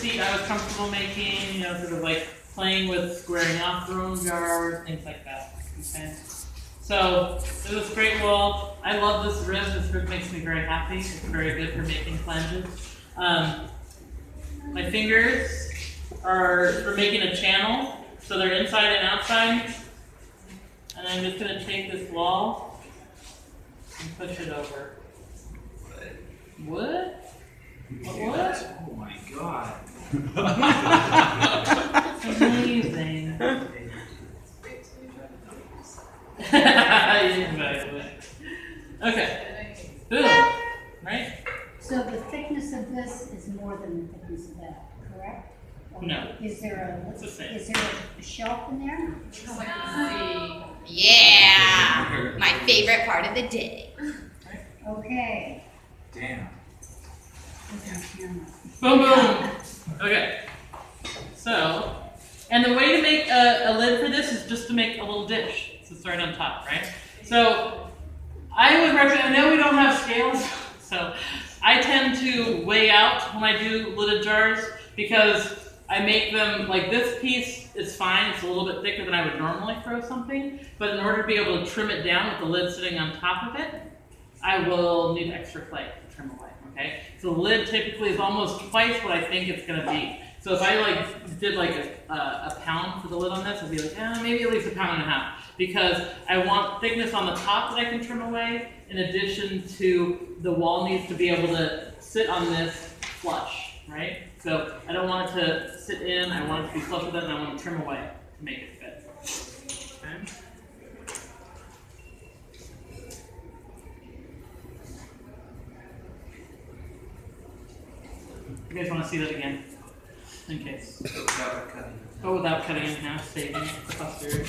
seat I was comfortable making, you know, sort of like playing with squaring off throne jars, things like that. Okay. So it was great wall. I love this rib. This rib makes me very happy. It's very good for making flanges. My fingers are for making a channel, so they're inside and outside. And I'm just going to take this wall and push it over. What? What? Oh my god. Amazing. Okay. Boom. Right? So the thickness of this is more than the thickness of that, correct? Or No. Is there It's the same. a shelf in there? Yeah! My favorite part of the day. Okay. Damn. Boom, boom. Okay. So, and the way to make a lid for this is just to make a little dish. So start on top, right? So, I would recommend, I know we don't have scales, so I tend to weigh out when I do lidded jars because I make them, like this piece is fine, it's a little bit thicker than I would normally throw something, but in order to be able to trim it down with the lid sitting on top of it, I will need extra clay to trim away, okay? So the lid typically is almost twice what I think it's gonna be. So if I did a pound for the lid on this, I'd be like, maybe at least 1.5 pounds, because I want thickness on the top that I can trim away, in addition to the wall needs to be able to sit on this flush, right? So I don't want it to sit in, I want it to be flush with it, and I want to trim away to make it fit. Okay? You guys want to see that again? In case. Oh, without cutting in half, saving the posterity.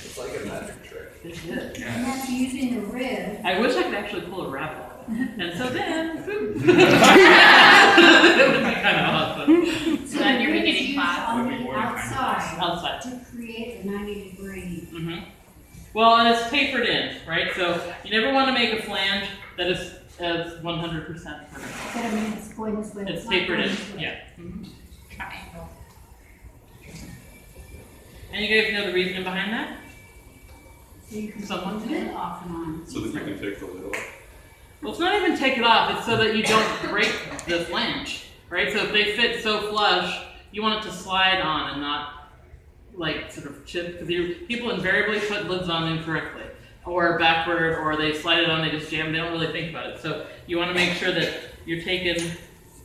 It's like a magic trick. It is. And that's using a rib. I wish I could actually pull a rabbit. And so then, boop. That would be kind of awesome. So Then the you're rib is beginning used class. on the outside Outside. to create a 90-degree. Mm-hmm. Well, and it's tapered in, right? So you never want to make a flange that is 100% vertical. But I mean, it's going this way. It's not tapered going in, this way. yeah. Mm-hmm. Triangle. And you guys know the reasoning behind that? So you can Someone put the lid off and on. So that you can take the lid off. Well, it's not even take it off. It's so that you don't break the flange, right? So if they fit so flush, you want it to slide on and not like sort of chip. Because people invariably put lids on incorrectly, or backward, or they slide it on, they just jam. They don't really think about it. So you want to make sure that you're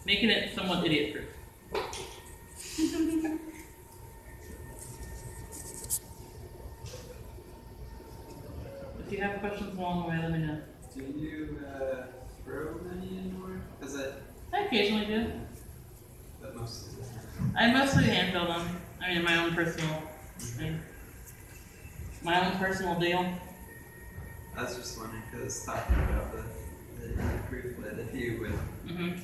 making it somewhat idiot-proof. If you have questions along the way, let me know. Do you throw money anymore? Because I occasionally do. that mostly. I mostly hand build them. I mean, my own personal deal. I was just wondering because talking about the proof lid, if you would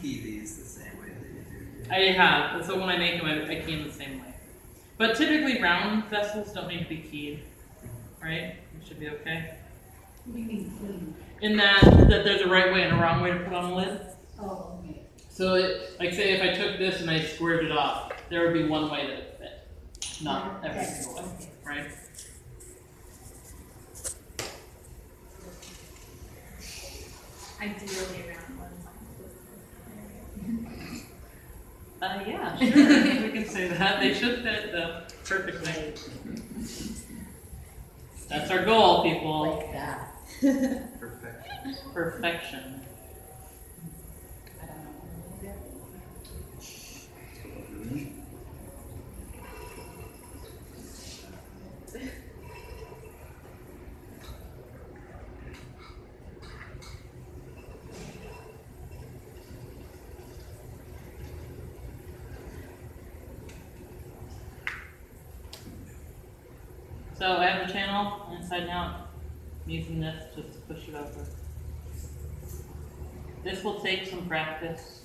key these the same way that you do. I have. So when I make them, I key them the same way. But typically, round vessels don't need to be keyed, right? It should be okay. What do you mean clean? In that there's a right way and a wrong way to put on a lid. Oh, okay. So, like, say if I took this and I squared it off, there would be one way that it fit, not every single way, right? Ideally around one Yeah, sure. We can say that. They should fit perfectly. That's our goal, people. like that. Perfect. Perfection. I don't know. So I have the channel inside and out. I'm using this just to push it over. This will take some practice.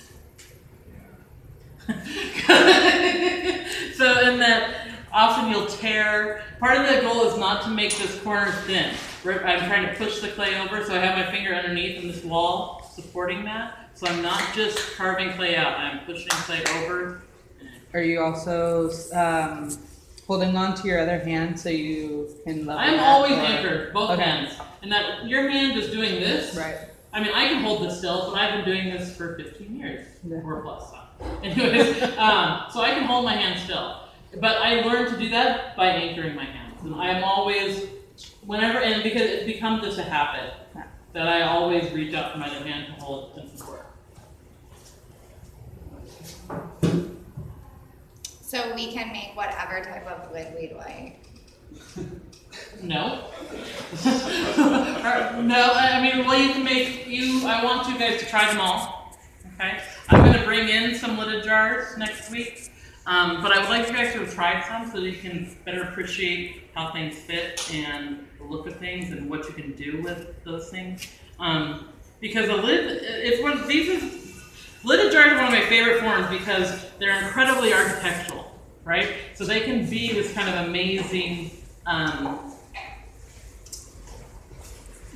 So in that, often you'll tear. Part of the goal is not to make this corner thin. I'm trying to push the clay over, so I have my finger underneath in this wall supporting that. So I'm not just carving clay out, I'm pushing clay over are you also holding on to your other hand so you can level? I'm up, always or- anchored, both Okay. hands. And that your hand is doing this. Right. I mean, I can hold this still, but I've been doing this for 15 years Yeah. or plus. Anyways, so I can hold my hand still. But I learned to do that by anchoring my hands. And I'm always, whenever, and because it's become just a habit, that I always reach out for my other hand to hold and support. So we can make whatever type of lid we'd like. No. No, I mean, well, you can make, I want you guys to try them all. Okay? I'm going to bring in some lidded jars next week. But I would like you guys to have tried some so that you can better appreciate how things fit and the look of things and what you can do with those things. Because a lid, lidded jars are one of my favorite forms because they're incredibly architectural, right? So they can be this kind of amazing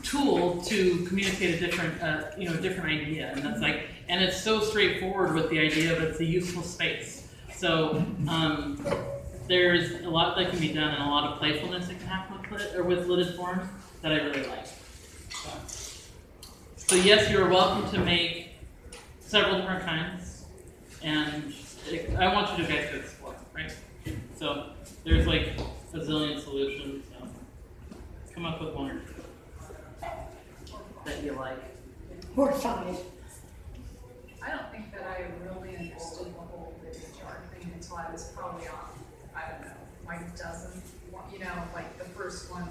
tool to communicate a different, different idea, and that's like, and it's so straightforward with the idea that it's a useful space. So there's a lot that can be done and a lot of playfulness that can happen with lidded forms that I really like. So yes, you're welcome to make several different kinds, and I want you guys to explore, right? So there's like a zillion solutions. So come up with one or two that you like. Or 5. I don't think that I really understood the whole video jar thing until I was probably on, I don't know, my dozen, like the first one.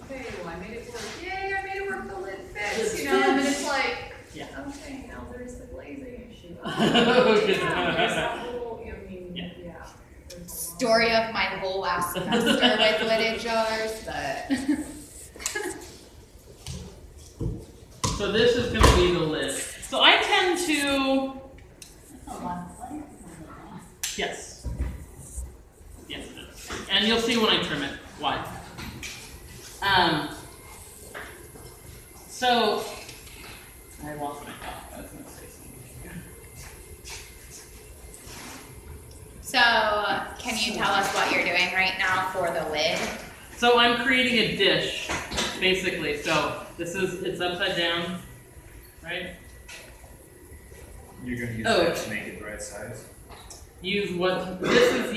Okay, well, I made it work. Yay, I made it work. The lid fits, and then it's like, Yeah. okay, now there's the glazing issue. Okay. There's that whole, yeah. there's a lot. Story of my whole last semester with lidded jars, but. So this is going to be the lid. So I tend to, yes. Yes, it is. And you'll see when I trim it why. So, I lost my thought. I was going to say something. So, can you tell us what you're doing right now for the lid? So I'm creating a dish, basically. So it's upside down, right? You're gonna use Oh. that to make it the right size? Use what, this is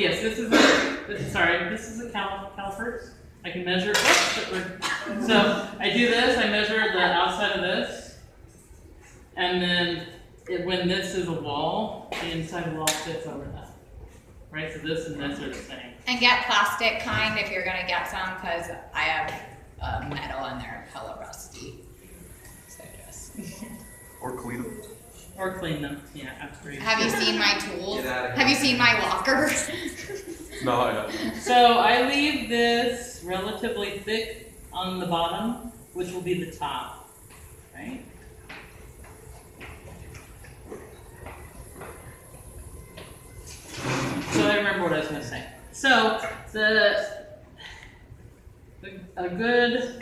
a calipers. I can measure, so I do this, I measure the outside of this, and then when this is a wall, the inside wall fits over that. Right, so this and this are the same. And get plastic kind if you're gonna get some, because I have metal and they're hella rusty. So just. Or clean them. Or clean them, yeah, after you. Have you seen my tools? Get out of here. Have you seen my locker? No, I don't. So I leave this relatively thick on the bottom, which will be the top, right? So I remember what I was going to say. So a good,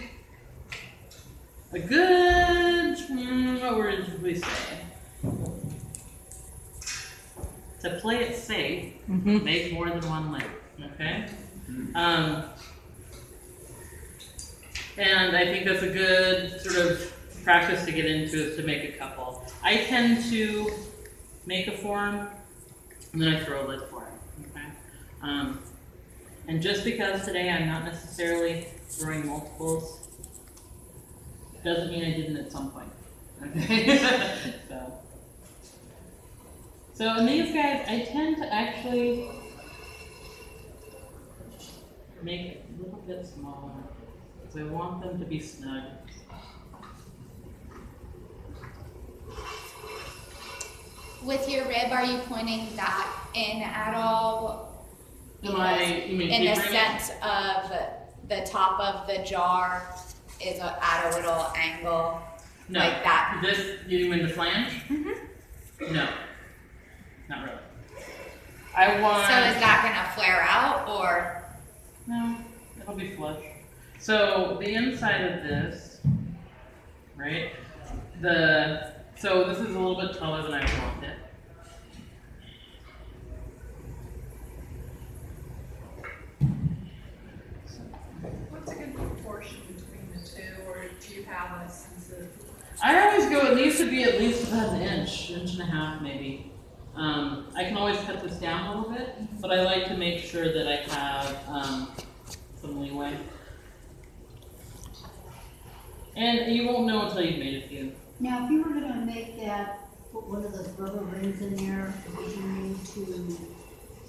what word did we say? To play it safe, make more than one lid, okay? And I think that's a good sort of practice to get into, is to make a couple. I tend to make a form, and then I throw a lid for it, okay? And just because today I'm not necessarily throwing multiples, doesn't mean I didn't at some point, okay? So in these guys, I tend to actually make it a little bit smaller, because I want them to be snug. With your rib, are you pointing that in at all? You mean In the tapering it? sense of the top of the jar is at a little angle, No. like that. This, you mean the flange? Mm-hmm. No. Not really. I want... So is that gonna flare out, or? No, it'll be flush. So the inside of this, right? So this is a little bit taller than I want it. needs to be at least about an inch and a half maybe. I can always cut this down a little bit, but I like to make sure that I have some leeway. And you won't know until you've made a few. Now, if you were gonna make that, put one of those rubber rings in there, would you need to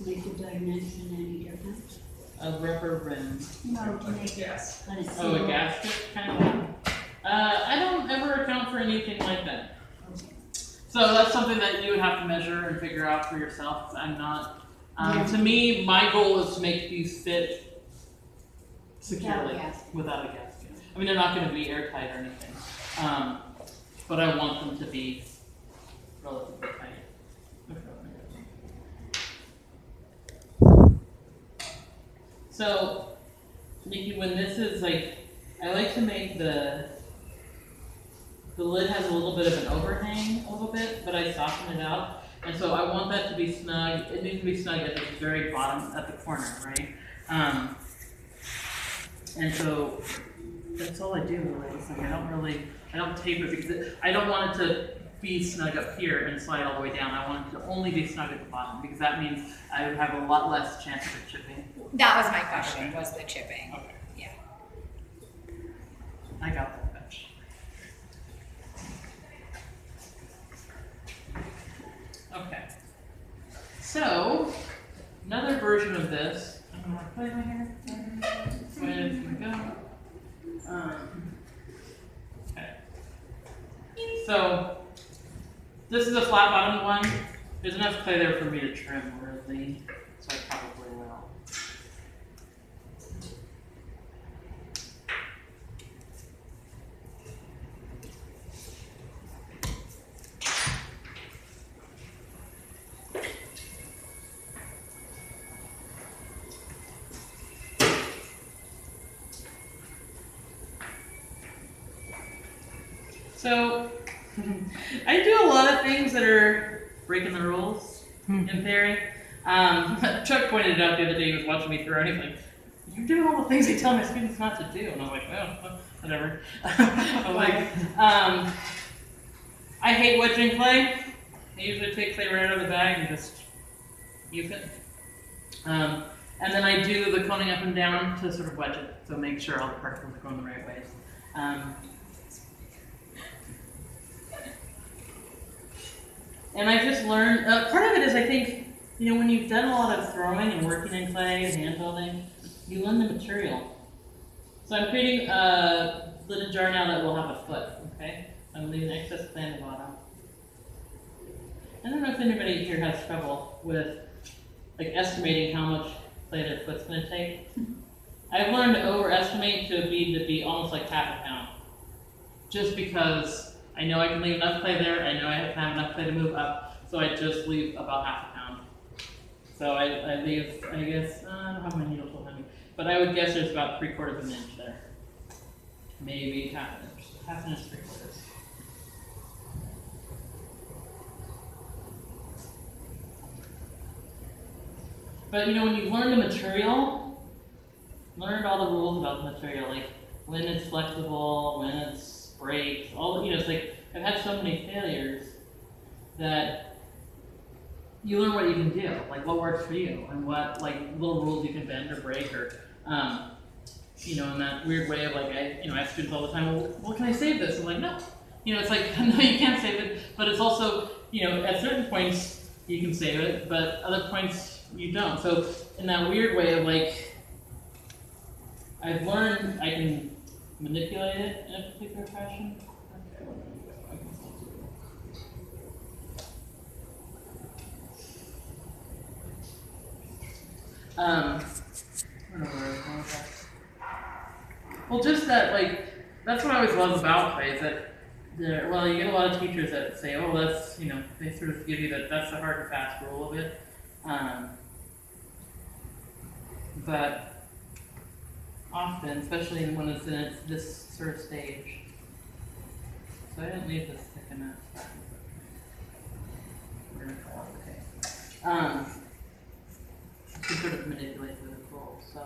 make the dimension any different? A rubber rim. You know, to make it Yes. kind of Oh, a seal. gasket kind of thing? I don't ever account for anything like that. So that's something that you would have to measure and figure out for yourself. I'm not. To me, my goal is to make these fit securely Without a gasket. without a gasket. I mean, they're not going to be airtight or anything, but I want them to be relatively tight. So, Nikki, when this is like, I like to make the lid has a little bit of an overhang a little bit, but I soften it out. And so I want that to be snug. It needs to be snug at the very bottom, at the corner, right? And so that's all I do really. It's like I don't tape it because I don't want it to be snug up here and slide all the way down. I want it to only be snug at the bottom because that means I would have a lot less chance of it chipping. That was my question, was the chipping. Okay. Yeah. I got that batch. Okay. So, another version of this. I'm gonna play my hair. Where we go. Okay. So, this is a flat bottomed one. There's enough clay there for me to trim worthily, so I probably will. So, I do a lot of things that are breaking the rules, in theory. Chuck pointed it out the other day, he was watching me throw, and he's like, "You're doing all the things I tell my students not to do." And I was like, "Oh, whatever." I was like, I hate wedging clay. I usually take clay right out of the bag and just use it. And then I do the coning up and down to sort of wedge it, so make sure all the particles are going the right ways. And I just learned, part of it is I think, you know, when you've done a lot of throwing and working in clay and hand building, you learn the material. So I'm creating a lidded jar now that will have a foot, okay? I'm leaving excess clay on the bottom. I don't know if anybody here has trouble with like estimating how much clay their foot's going to take. I've learned to overestimate to be almost like half a pound. Just because I know I can leave enough clay there, I know I have enough clay to move up, so I just leave about half a pound. So I leave, I guess, I don't have my needle tool on me, but I would guess there's about 3/4 of an inch there. Maybe half an inch, 3/4. But you know, when you learn the material, learned all the rules about the material, like when it's flexible, when it's breaks, all, you know, it's like, I've had so many failures that you learn what you can do, like what works for you, and what, like, little rules you can bend or break, or, you know, in that weird way of like, I ask students all the time, well, can I save this? I'm like, no. You know, it's like, no, you can't save it, but it's also, you know, at certain points you can save it, but other points you don't. So in that weird way of like, I've learned I can manipulate it in a particular fashion. Well, just that, like, that's what I always love about clay, is that well, you get a lot of teachers that say, oh, that's, you know, they sort of give you that's the hard and fast rule of it. But often, especially when it's in this sort of stage. So I didn't leave this thick enough. We're gonna call it okay. You can sort of manipulate the rules. So